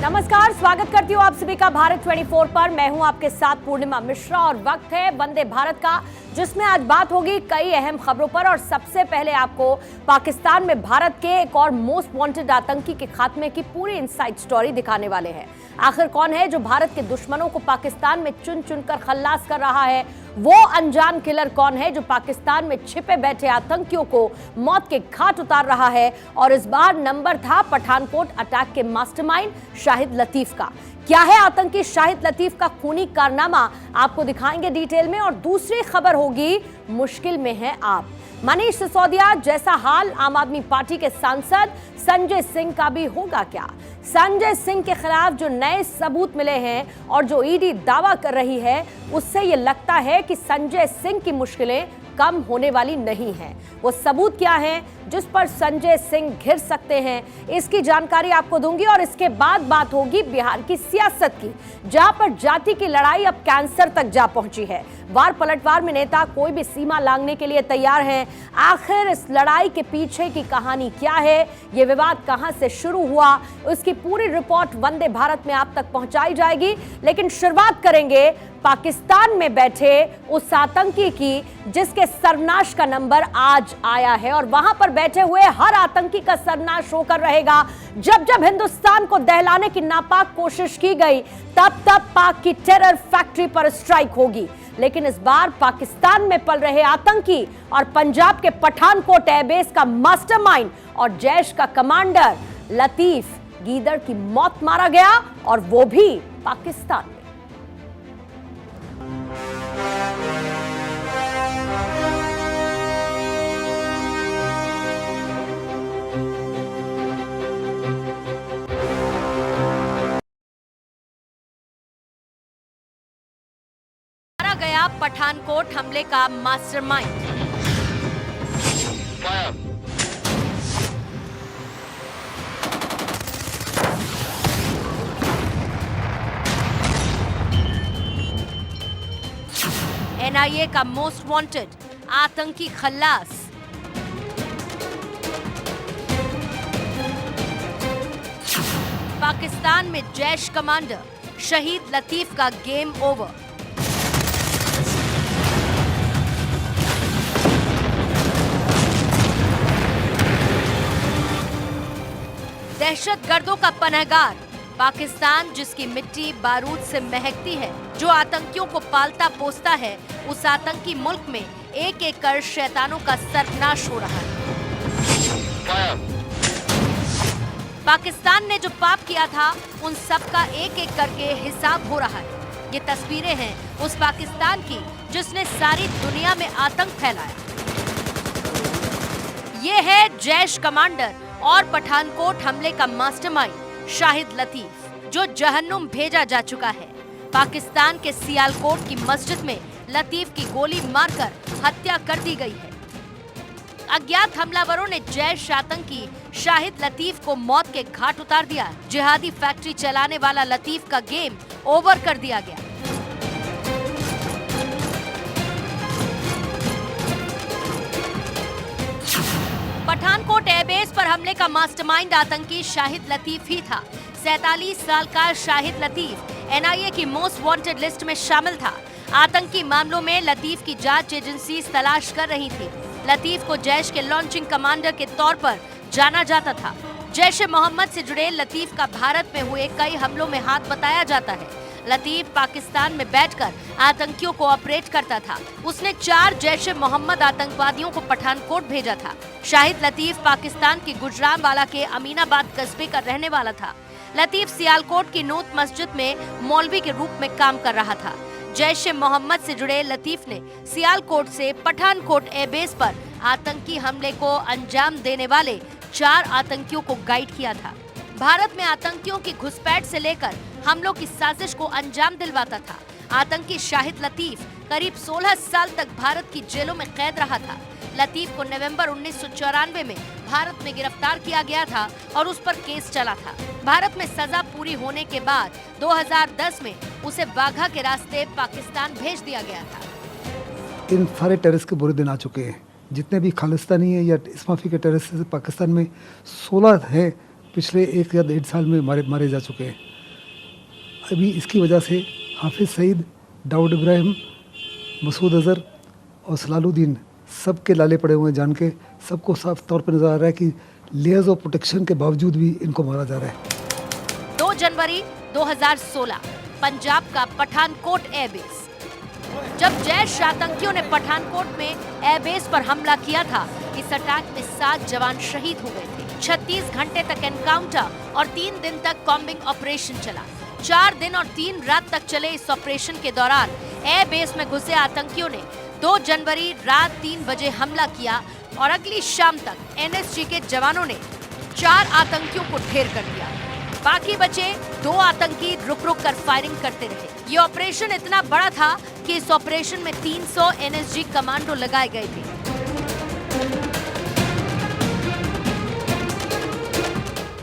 नमस्कार, स्वागत करती हूँ आप सभी का भारत 24 पर। मैं हूँ आपके साथ पूर्णिमा मिश्रा और वक्त है वंदे भारत का, जिसमें आज बात होगी कई अहम खबरों पर। और सबसे पहले आपको पाकिस्तान में भारत के एक और मोस्ट वांटेड आतंकी के खात्मे की पूरी इनसाइड स्टोरी दिखाने वाले हैं। आखिर कौन है जो भारत के दुश्मनों को पाकिस्तान में चुन चुनकर खल्लास कर रहा है? वो अनजान किलर कौन है जो पाकिस्तान में छिपे बैठे आतंकियों को मौत के घाट उतार रहा है? और इस बार नंबर था पठानकोट अटैक के मास्टरमाइंड शाहिद लतीफ का। क्या है आतंकी शाहिद लतीफ का खूनी कारनामा, आपको दिखाएंगे डिटेल में। और दूसरी खबर होगी मुश्किल में है आप। मनीष सिसोदिया जैसा हाल आम आदमी पार्टी के सांसद संजय सिंह का भी होगा क्या? संजय सिंह के खिलाफ जो नए सबूत मिले हैं और जो ईडी दावा कर रही है, उससे यह लगता है कि संजय सिंह की मुश्किलें कम होने वाली नहीं है। वो सबूत क्या हैं जिस पर संजय सिंह घिर सकते हैं, इसकी जानकारी आपको दूंगी। और इसके बाद बात होगी बिहार की सियासत की, जहां पर जाति की लड़ाई अब कैंसर तक जा पहुंची है। वार पलटवार में नेता कोई भी सीमा लांघने के लिए तैयार हैं। आखिर इस लड़ाई के पीछे की कहानी क्या है, ये विवाद कहां से शुरू हुआ, उसकी पूरी रिपोर्ट वंदे भारत में आप तक पहुंचाई जाएगी। लेकिन शुरुआत करेंगे पाकिस्तान में बैठे उस आतंकी की जिसके सर्वनाश का नंबर आज आया है। और वहां पर बैठे हुए हर आतंकी का सर्वनाश होकर रहेगा। जब जब हिंदुस्तान को दहलाने की नापाक कोशिश की गई, तब तब पाक की टेरर फैक्ट्री पर स्ट्राइक होगी। लेकिन इस बार पाकिस्तान में पल रहे आतंकी और पंजाब के पठानकोट एयरबेस का मास्टरमाइंड और जैश का कमांडर लतीफ गीदड़ की मौत मारा गया, और वो भी पाकिस्तान में। गया पठानकोट हमले का मास्टरमाइंड। एनआईए का मोस्ट वांटेड आतंकी खल्लास। पाकिस्तान में जैश कमांडर शहीद लतीफ का गेम ओवर। दहशतगर्दों का पनाहगार पाकिस्तान, जिसकी मिट्टी बारूद से महकती है, जो आतंकियों को पालता पोसता है, उस आतंकी मुल्क में एक एक कर शैतानों का सर्वनाश हो रहा है। पाकिस्तान ने जो पाप किया था, उन सब का एक एक करके हिसाब हो रहा है। ये तस्वीरें हैं उस पाकिस्तान की जिसने सारी दुनिया में आतंक फैलाया। ये है जैश कमांडर और पठानकोट हमले का मास्टरमाइंड शाहिद लतीफ, जो जहन्नुम भेजा जा चुका है। पाकिस्तान के सियालकोट की मस्जिद में लतीफ की गोली मारकर हत्या कर दी गई है। अज्ञात हमलावरों ने जैश आतंकी शाहिद लतीफ को मौत के घाट उतार दिया। जिहादी फैक्ट्री चलाने वाला लतीफ का गेम ओवर कर दिया गया। पठानकोट एयरबेस पर हमले का मास्टरमाइंड आतंकी शाहिद लतीफ ही था। 47 साल का शाहिद लतीफ एनआईए की मोस्ट वांटेड लिस्ट में शामिल था। आतंकी मामलों में लतीफ की जांच एजेंसी तलाश कर रही थी। लतीफ को जैश के लॉन्चिंग कमांडर के तौर पर जाना जाता था। जैश ए मोहम्मद से जुड़े लतीफ का भारत में हुए कई हमलों में हाथ बताया जाता है। लतीफ पाकिस्तान में बैठकर आतंकियों को ऑपरेट करता था। उसने 4 जैश ए मोहम्मद आतंकवादियों को पठानकोट भेजा था। शाहिद लतीफ पाकिस्तान की गुजरांवाला के अमीनाबाद कस्बे का रहने वाला था। लतीफ सियालकोट की नूत मस्जिद में मौलवी के रूप में काम कर रहा था। जैश ए मोहम्मद से जुड़े लतीफ ने सियालकोट से पठानकोट एयरबेस पर आतंकी हमले को अंजाम देने वाले 4 आतंकियों को गाइड किया था। भारत में आतंकियों की घुसपैठ से लेकर हमलों की साजिश को अंजाम दिलवाता था। आतंकी शाहिद लतीफ करीब 16 साल तक भारत की जेलों में कैद रहा था। लतीफ को नवंबर 1994 में भारत में गिरफ्तार किया गया था और उस पर केस चला था। भारत में सजा पूरी होने के बाद 2010 में उसे वाघा के रास्ते पाकिस्तान भेज दिया गया था। इन सारे टेररिस्ट के बुरे दिन आ चुके हैं। जितने भी खालिस्तानी है या इस माफी के टेररिस्ट पाकिस्तान में 16 हैं, पिछले 1 या 1.5 साल में मारे जा चुके हैं। अभी इसकी वजह से हाफिज़ सईद, दाऊद इब्राहिम, मसूद अज़हर और सलालुद्दीन सबके लाले पड़े हुए हैं जान के। सबको साफ तौर पर नज़र आ रहा है कि लेयर्स ऑफ प्रोटेक्शन के बावजूद भी इनको मारा जा रहा है। 2 जनवरी 2016 पंजाब का पठानकोट एयरबेस। जब जैश आतंकियों ने पठानकोट में एयरबेस पर हमला किया था, इस अटैक में 7 जवान शहीद हो गए थे। 36 घंटे तक एनकाउंटर और 3 दिन तक कॉम्बिंग ऑपरेशन चला। 4 दिन और 3 रात तक चले इस ऑपरेशन के दौरान एयरबेस में घुसे आतंकियों ने 2 जनवरी रात 3 बजे हमला किया और अगली शाम तक एनएसजी के जवानों ने 4 आतंकियों को ढेर कर दिया। बाकी बचे 2 आतंकी रुक रुक कर फायरिंग करते रहे। ये ऑपरेशन इतना बड़ा था कि इस ऑपरेशन में 300 एनएसजी कमांडो लगाए गए थे।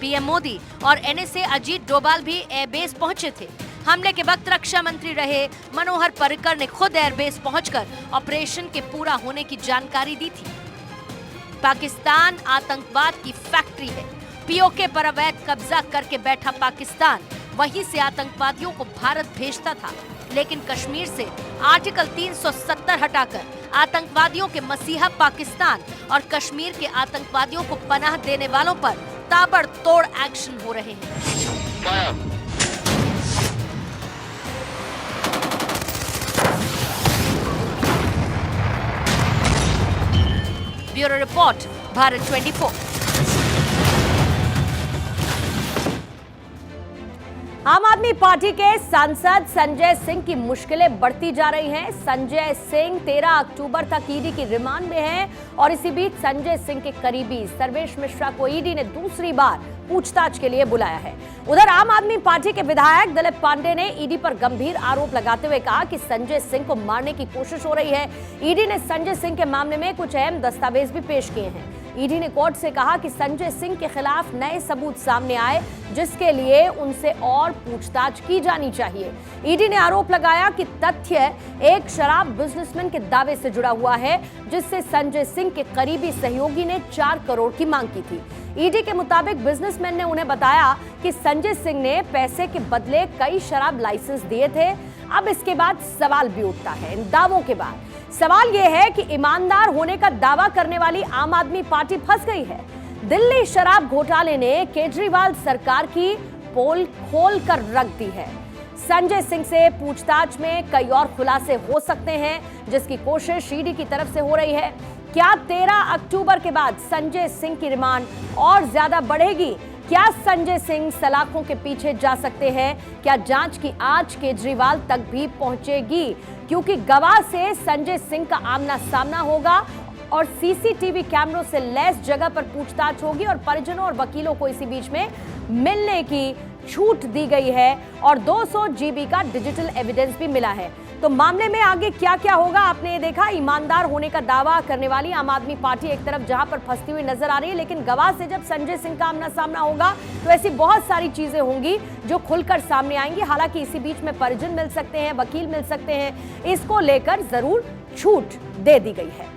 पीएम मोदी और एनएसए अजीत डोभाल भी एयरबेस पहुंचे थे। हमले के वक्त रक्षा मंत्री रहे मनोहर पर्रिकर ने खुद एयरबेस पहुंचकर ऑपरेशन के पूरा होने की जानकारी दी थी। पाकिस्तान आतंकवाद की फैक्ट्री है। पीओके पर अवैध कब्जा करके बैठा पाकिस्तान वहीं से आतंकवादियों को भारत भेजता था, लेकिन कश्मीर से आर्टिकल 370 हटाकर आतंकवादियों के मसीहा पाकिस्तान और कश्मीर के आतंकवादियों को पनाह देने वालों पर ताबड़तोड़ एक्शन हो रहे हैं। Bureau report, Bharat 24। आम आदमी पार्टी के सांसद संजय सिंह की मुश्किलें बढ़ती जा रही हैं। संजय सिंह 13 अक्टूबर तक ईडी की रिमांड में हैं और इसी बीच संजय सिंह के करीबी सर्वेश मिश्रा को ईडी ने दूसरी बार पूछताछ के लिए बुलाया है। उधर आम आदमी पार्टी के विधायक दिलीप पांडे ने ईडी पर गंभीर आरोप लगाते हुए कहा कि संजय सिंह को मारने की कोशिश हो रही है। ईडी ने संजय सिंह के मामले में कुछ अहम दस्तावेज भी पेश किए हैं। ईडी ने कोर्ट से कहा कि संजय सिंह के खिलाफ नए सबूत सामने आए, जिसके लिए उनसे और पूछताछ की जानी चाहिए। ईडी ने आरोप लगाया कि तथ्य एक शराब बिजनेसमैन के दावे से जुड़ा हुआ है, जिससे संजय सिंह के करीबी सहयोगी ने 4 करोड़ की मांग की थी। ईडी के मुताबिक बिजनेसमैन ने उन्हें बताया कि संजय सिंह ने पैसे के बदले कई शराब लाइसेंस दिए थे। अब इसके बाद सवाल भी उठता है। इन दावों के बाद सवाल यह है कि ईमानदार होने का दावा करने वाली आम आदमी पार्टी फंस गई है। दिल्ली शराब घोटाले ने केजरीवाल सरकार की पोल खोल कर रख दी है। संजय सिंह से पूछताछ में कई और खुलासे हो सकते हैं, जिसकी कोशिश ईडी की तरफ से हो रही है। क्या 13 अक्टूबर के बाद संजय सिंह की रिमांड और ज्यादा बढ़ेगी? क्या संजय सिंह सलाखों के पीछे जा सकते हैं? क्या जांच की आंच केजरीवाल तक भी पहुंचेगी? क्योंकि गवाह से संजय सिंह का आमना सामना होगा और सीसीटीवी कैमरों से लैस जगह पर पूछताछ होगी और परिजनों और वकीलों को इसी बीच में मिलने की छूट दी गई है और 200 जीबी का डिजिटल एविडेंस भी मिला है। तो मामले में आगे क्या क्या होगा, आपने ये देखा। ईमानदार होने का दावा करने वाली आम आदमी पार्टी एक तरफ जहां पर फंसती हुई नजर आ रही है, लेकिन गवाह से जब संजय सिंह का आमना सामना होगा तो ऐसी बहुत सारी चीजें होंगी जो खुलकर सामने आएंगी। हालांकि इसी बीच में परिजन मिल सकते हैं, वकील मिल सकते हैं, इसको लेकर जरूर छूट दे दी गई है।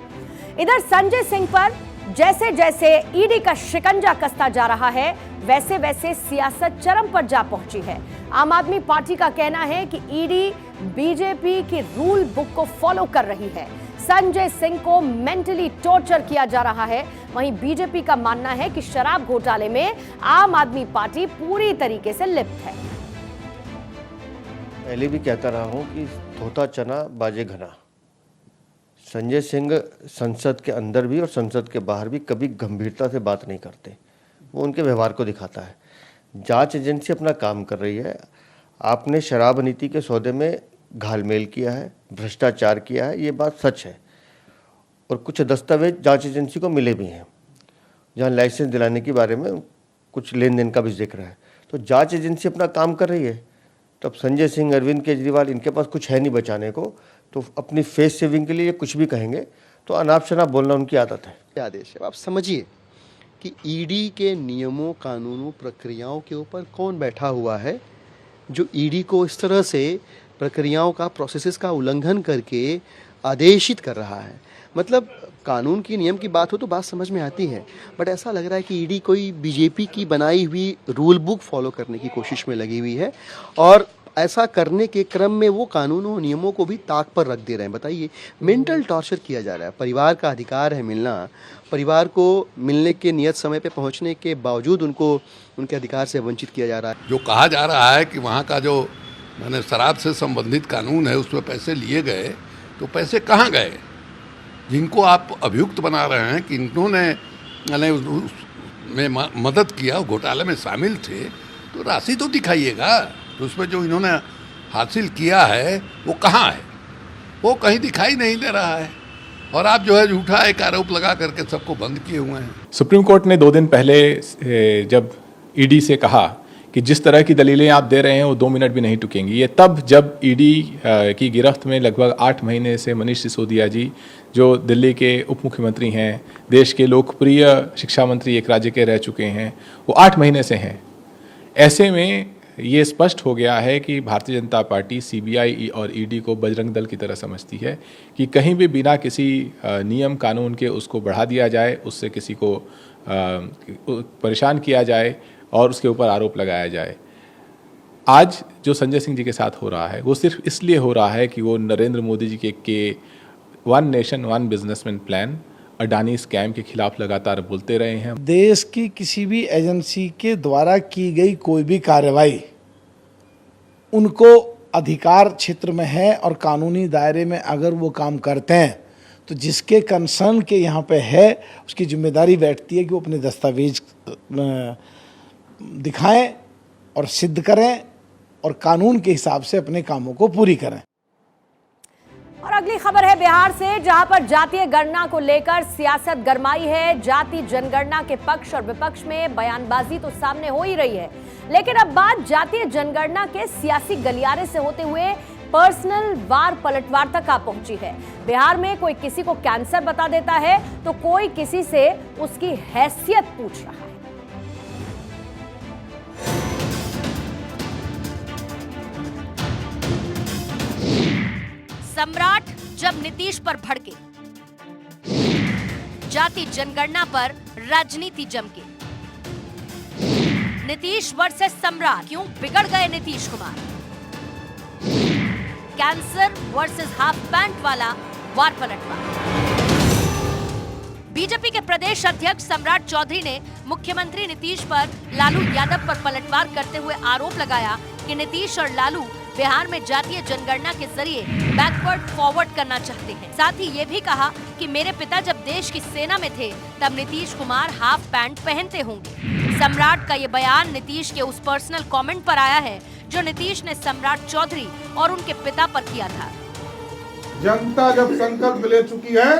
इधर संजय सिंह पर जैसे जैसे ईडी का शिकंजा कसता जा रहा है, वैसे वैसे सियासत चरम पर जा पहुंची है। आम आदमी पार्टी का कहना है कि ईडी बीजेपी की रूल बुक को फॉलो कर रही है। संजय सिंह को मेंटली टॉर्चर किया जा रहा है। वहीं बीजेपी का मानना है कि शराब घोटाले में आम आदमी पार्टी पूरी तरीके से लिप्त है। पहले भी कहता रहा हूं कि धोता चना बाजे घना। संजय सिंह संसद के अंदर भी और संसद के बाहर भी कभी गंभीरता से बात नहीं करते। वो उनके व्यवहार को दिखाता है। जांच एजेंसी अपना काम कर रही है। आपने शराब नीति के सौदे में घालमेल किया है, भ्रष्टाचार किया है, ये बात सच है। और कुछ दस्तावेज जांच एजेंसी को मिले भी हैं, जहां लाइसेंस दिलाने के बारे में कुछ लेन देन का भी जिक्र है। तो जांच एजेंसी अपना काम कर रही है। तो अब संजय सिंह, अरविंद केजरीवाल, इनके पास कुछ है नहीं बचाने को, तो अपनी फेस सेविंग के लिए कुछ भी कहेंगे। तो अनाप शनाप बोलना उनकी आदत है। आदेश है। आप समझिए कि ईडी के नियमों, कानूनों, प्रक्रियाओं के ऊपर कौन बैठा हुआ है जो ईडी को इस तरह से प्रक्रियाओं का, प्रोसेसेस का उल्लंघन करके आदेशित कर रहा है। मतलब कानून की, नियम की बात हो तो बात समझ में आती है, बट ऐसा लग रहा है कि ईडी कोई बीजेपी की बनाई हुई रूल बुक फॉलो करने की कोशिश में लगी हुई है और ऐसा करने के क्रम में वो कानूनों नियमों को भी ताक पर रख दे रहे हैं। बताइए, मेंटल टॉर्चर किया जा रहा है। परिवार का अधिकार है मिलना, परिवार को मिलने के नियत समय पे पहुंचने के बावजूद उनको उनके अधिकार से वंचित किया जा रहा है। जो कहा जा रहा है कि वहाँ का जो मैंने शराब से संबंधित कानून है उसमें पैसे लिए गए, तो पैसे कहाँ गए? जिनको आप अभियुक्त बना रहे हैं कि इन्होंने मैंने उसमें मदद किया, घोटाले में शामिल थे, तो राशि तो दिखाइएगा। तो उसमें जो इन्होंने हासिल किया है वो कहाँ है? वो कहीं दिखाई नहीं दे रहा है। और आप जो है झूठा एक आरोप लगा करके सबको बंद किए हुए हैं। सुप्रीम कोर्ट ने 2 दिन पहले जब ईडी से कहा कि जिस तरह की दलीलें आप दे रहे हैं वो 2 मिनट भी नहीं टुकेंगी, ये तब जब ईडी की गिरफ्त में लगभग 8 महीने से मनीष सिसोदिया जी, जो दिल्ली के उप मुख्यमंत्री हैं, देश के लोकप्रिय शिक्षा मंत्री एक राज्य के रह चुके हैं, वो 8 महीने से हैं। ऐसे में ये स्पष्ट हो गया है कि भारतीय जनता पार्टी सीबीआई और ईडी को बजरंग दल की तरह समझती है कि कहीं भी बिना किसी नियम कानून के उसको बढ़ा दिया जाए, उससे किसी को परेशान किया जाए और उसके ऊपर आरोप लगाया जाए। आज जो संजय सिंह जी के साथ हो रहा है वो सिर्फ इसलिए हो रहा है कि वो नरेंद्र मोदी जी के one nation one businessman plan, Adani scam के खिलाफ लगातार बोलते रहे हैं। देश की किसी भी एजेंसी के द्वारा की गई कोई भी कार्रवाई उनको अधिकार क्षेत्र में है और कानूनी दायरे में अगर वो काम करते हैं तो जिसके कंसर्न के यहाँ पे है उसकी जिम्मेदारी बैठती है कि वो अपने दस्तावेज दिखाएं और सिद्ध करें और कानून के हिसाब से अपने कामों को पूरी करें। और अगली खबर है बिहार से, जहां पर जातीय गणना को लेकर सियासत गरमाई है। जाति जनगणना के पक्ष और विपक्ष में बयानबाजी तो सामने हो ही रही है, लेकिन अब बात जातीय जनगणना के सियासी गलियारे से होते हुए पर्सनल वार पलटवार तक आ पहुंची है। बिहार में कोई किसी को कैंसर बता देता है तो कोई किसी से उसकी हैसियत पूछ रहा है। सम्राट जब नीतीश पर भड़के, जाति जनगणना पर राजनीति जमके। नीतीश वर्सेस सम्राट, क्यों बिगड़ गए Nitish Kumar? Cancer versus half pant वाला वार पलटवार। बीजेपी के प्रदेश अध्यक्ष सम्राट चौधरी ने मुख्यमंत्री नीतीश पर लालू यादव पर पलटवार करते हुए आरोप लगाया कि नीतीश और लालू बिहार में जातीय जनगणना के जरिए बैकवर्ड फॉरवर्ड करना चाहते हैं। साथ ही ये भी कहा कि मेरे पिता जब देश की सेना में थे तब नीतीश कुमार हाफ पैंट पहनते होंगे। सम्राट का ये बयान नीतीश के उस पर्सनल कमेंट पर आया है जो नीतीश ने सम्राट चौधरी और उनके पिता पर किया था। जनता जब संकल्प ले चुकी है,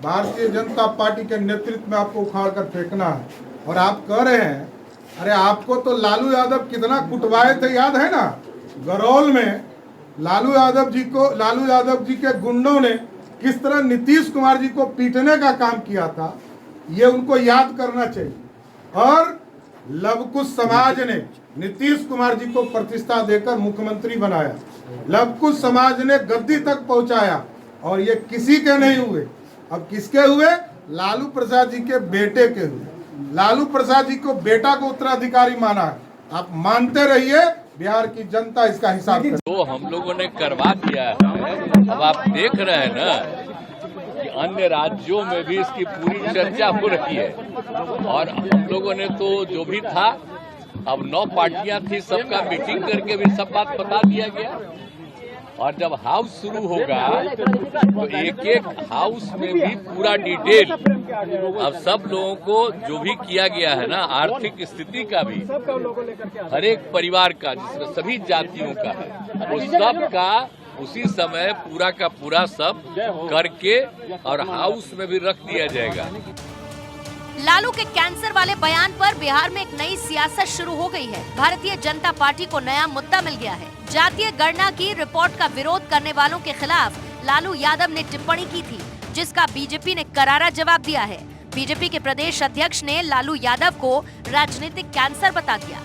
भारतीय जनता पार्टी के नेतृत्व में आपको उखाड़ कर फेंकना है, और आप कह रहे हैं, अरे आपको तो लालू यादव कितना कुटवाए थे याद है ना? गरौल में लालू यादव जी के गुंडों ने किस तरह नीतीश कुमार जी को पीटने का काम किया था, ये उनको याद करना चाहिए। और लवकुश समाज ने नीतीश कुमार जी को प्रतिष्ठा देकर मुख्यमंत्री बनाया, लवकुश समाज ने गद्दी तक पहुंचाया, और ये किसी के नहीं हुए। अब किसके हुए? लालू प्रसाद जी के बेटे के हुए। लालू प्रसाद जी को बेटा को उत्तराधिकारी माना है। आप मानते रहिए, बिहार की जनता इसका हिसाब करे। तो हम लोगों ने करवा दिया है। अब आप देख रहे हैं ना कि अन्य राज्यों में भी इसकी पूरी चर्चा हो रही है, और हम लोगों ने तो जो भी था, अब 9 पार्टियां थी, सबका मीटिंग करके भी सब बात बता दिया गया। और जब हाउस शुरू होगा तो एक एक हाउस में भी पूरा डिटेल, अब सब लोगों को जो भी किया गया है ना, आर्थिक स्थिति का भी, हर एक परिवार का, जिसमें सभी जातियों का है, वो सब का उसी समय पूरा का पूरा सब करके और हाउस में भी रख दिया जाएगा। लालू के कैंसर वाले बयान पर बिहार में एक नई सियासत शुरू हो गई है। भारतीय जनता पार्टी को नया मुद्दा मिल गया है। जातीय गणना की रिपोर्ट का विरोध करने वालों के खिलाफ लालू यादव ने टिप्पणी की थी, जिसका बीजेपी ने करारा जवाब दिया है। बीजेपी के प्रदेश अध्यक्ष ने लालू यादव को राजनीतिक कैंसर बता दिया।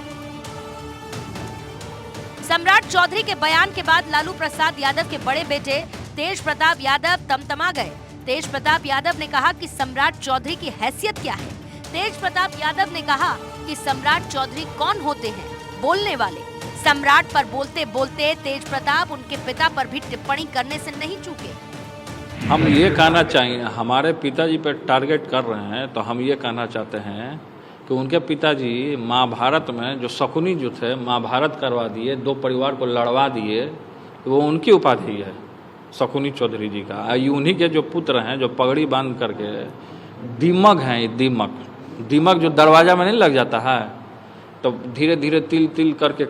सम्राट चौधरी के बयान के बाद लालू प्रसाद यादव के बड़े बेटे तेज प्रताप यादव तमतमा गए। तेज प्रताप यादव ने कहा कि सम्राट चौधरी की हैसियत क्या है। तेज प्रताप यादव ने कहा कि सम्राट चौधरी कौन होते हैं। बोलने वाले सम्राट पर बोलते बोलते तेज प्रताप उनके पिता पर भी टिप्पणी करने से नहीं चूके। हम ये कहना चाहिए, हमारे पिताजी पर टारगेट कर रहे हैं तो हम ये कहना चाहते हैं कि उनके पिताजी महाभारत में जो शकुनी जो थे महाभारत करवा दिए, 2 परिवार को लड़वा दिए, वो उनकी उपाधि है शकुनी चौधरी जी का। उन्हीं के जो पुत्र हैं जो पगड़ी बांध करके दीमक हैं, दीमक जो दरवाजा में नहीं लग जाता है तो धीरे धीरे तिल तिल करके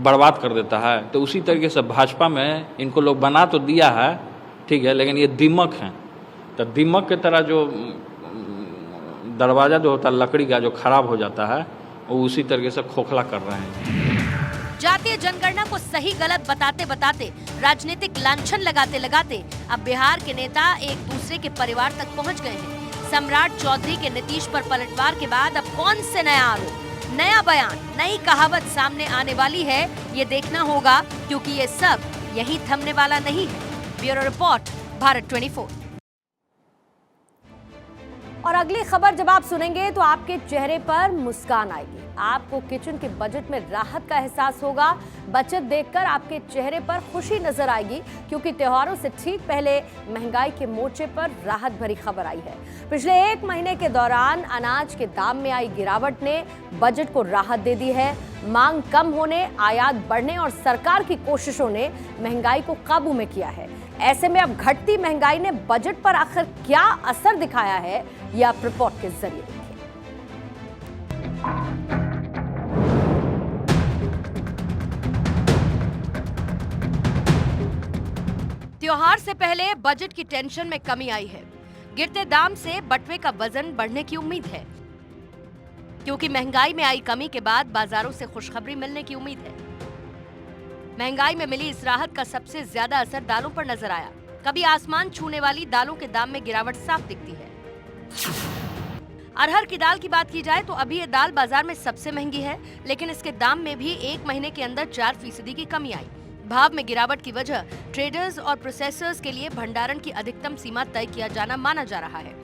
बर्बाद कर देता है, तो उसी तरीके से भाजपा में इनको लोग बना तो दिया है, ठीक है, लेकिन ये दीमक हैं। तो दीमक की तरह जो दरवाज़ा जो होता है लकड़ी का जो खराब हो जाता है, वो उसी तरीके से खोखला कर रहे हैं। जातीय जनगणना को सही गलत बताते बताते, राजनीतिक लांछन लगाते लगाते अब बिहार के नेता एक दूसरे के परिवार तक पहुंच गए हैं। सम्राट चौधरी के नीतीश पर पलटवार के बाद अब कौन से नया आरोप, नया बयान, नई कहावत सामने आने वाली है, ये देखना होगा, क्योंकि ये सब यहीं थमने वाला नहीं है। Bureau report, Bharat 24। और अगली खबर जब आप सुनेंगे तो आपके चेहरे पर मुस्कान आएगी, आपको किचन के बजट में राहत का एहसास होगा। बचत देखकर आपके चेहरे पर खुशी नजर आएगी, क्योंकि त्योहारों से ठीक पहले महंगाई के मोर्चे पर राहत भरी खबर आई है। पिछले 1 महीने के दौरान अनाज के दाम में आई गिरावट ने बजट को राहत दे दी है। मांग कम होने, आयात बढ़ने और सरकार की कोशिशों ने महंगाई को काबू में किया है। ऐसे में अब घटती महंगाई ने बजट पर आखिर क्या असर दिखाया है, यह आप रिपोर्ट के जरिए देखिए। त्योहार से पहले बजट की टेंशन में कमी आई है। गिरते दाम से बटुए का वजन बढ़ने की उम्मीद है, क्योंकि महंगाई में आई कमी के बाद बाजारों से खुशखबरी मिलने की उम्मीद है। महंगाई में मिली इस राहत का सबसे ज्यादा असर दालों पर नजर आया। कभी आसमान छूने वाली दालों के दाम में गिरावट साफ दिखती है। अरहर की दाल की बात की जाए तो अभी ये दाल बाजार में सबसे महंगी है, लेकिन इसके दाम में भी 1 महीने के अंदर 4% की कमी आई। भाव में गिरावट की वजह ट्रेडर्स और प्रोसेसर्स के लिए भंडारण की अधिकतम सीमा तय किया जाना माना जा रहा है।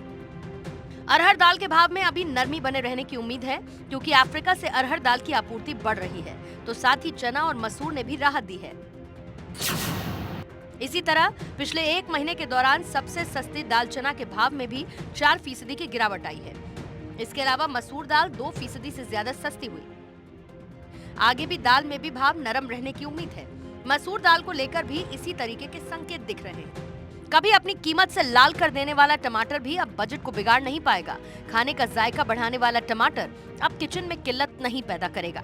अरहर दाल के भाव में अभी नरमी बने रहने की उम्मीद है, क्योंकि अफ्रीका से अरहर दाल की आपूर्ति बढ़ रही है, तो साथ ही चना और मसूर ने भी राहत दी है। इसी तरह पिछले 1 महीने के दौरान सबसे सस्ती दाल चना के भाव में भी 4% की गिरावट आई है। इसके अलावा मसूर दाल 2% से ज्यादा सस्ती हुई। आगे भी दाल में भी भाव नरम रहने की उम्मीद है। मसूर दाल को लेकर भी इसी तरीके के संकेत दिख रहे हैं। कभी अपनी कीमत से लाल कर देने वाला टमाटर भी अब बजट को बिगाड़ नहीं पाएगा। खाने का जायका बढ़ाने वाला टमाटर अब किचन में किल्लत नहीं पैदा करेगा,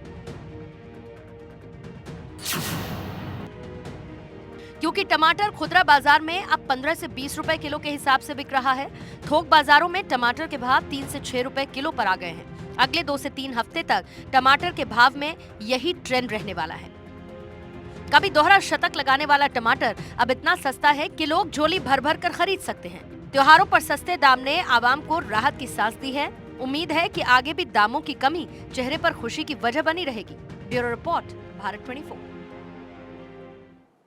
क्योंकि टमाटर खुदरा बाजार में अब 15 से 20 रुपए किलो के हिसाब से बिक रहा है। थोक बाजारों में टमाटर के भाव 3 से 6 रुपए किलो पर आ गए हैं। अगले 2 से 3 हफ्ते तक टमाटर के भाव में यही ट्रेंड रहने वाला है। कभी दोहरा शतक लगाने वाला टमाटर अब इतना सस्ता है कि लोग झोली भर भर कर खरीद सकते हैं। त्योहारों पर सस्ते दाम ने आवाम को राहत की सांस दी है। उम्मीद है कि आगे भी दामों की कमी चेहरे पर खुशी की वजह बनी रहेगी। Bureau report, Bharat 24।